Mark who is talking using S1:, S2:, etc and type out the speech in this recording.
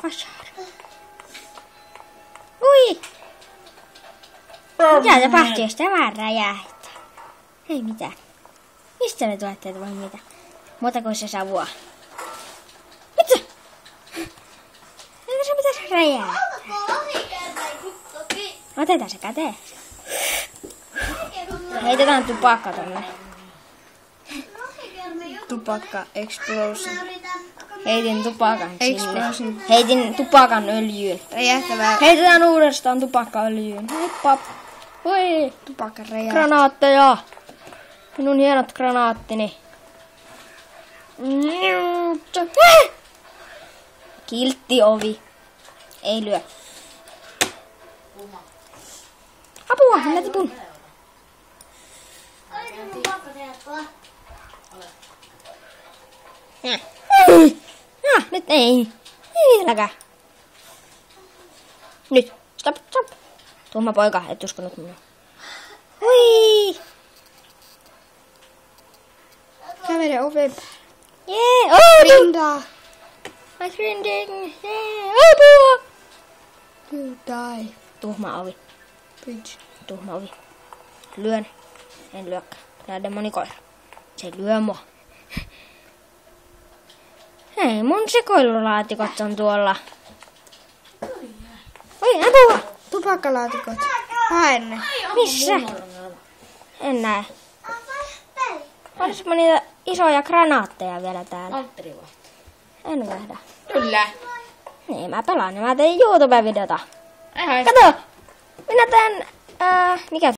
S1: Vasara. Ui! Mitä tapahtuu, jos tämä räjähtää? Ei mitään. Mistä ne tuotteet vai mitä? Muutako se savua? Mitä? Eikö se pitäisi räjähtää? Otetaan se käteen. Heitetään tupakka tonne.
S2: Tupakka explosion.
S1: Heitin tupakan sinne. Heitin tupakan öljyyn.
S2: Räjähtävää.
S1: Heitetään uudestaan tupakkaöljyyn. Heippa. Voi.
S2: Tupakka räjähtää.
S1: Granaatteja. Minun hienot granaattini. Kiltti ovi. Ei lyö. Apua, minä tipun. Nyt ei. Ei vieläkään. Nyt. Stop. Tuhma poika, et uskonut minua. Hui.
S2: Kävele oven.
S1: Jee,
S2: Rindaa.
S1: I'm grinding. Jee, apua.
S2: You die.
S1: Tuhma ovi.
S2: Bitch.
S1: Tuhma ovi. Lyön. En lyökään. Tää demonikoira. Se lyö mua. Hei, mun sekoilulaatikot on tuolla. Oi, apua!
S2: Tupakkalaatikot. Hae ne.
S1: Missä? En näe. Olisiko niitä isoja granaatteja vielä täällä?
S3: Altteri vahti.
S1: En nähdä.
S3: Kyllä.
S1: Niin, mä pelaan. Mä tein YouTube-videota.
S3: Ai.
S1: Kato! Minä teen... mikä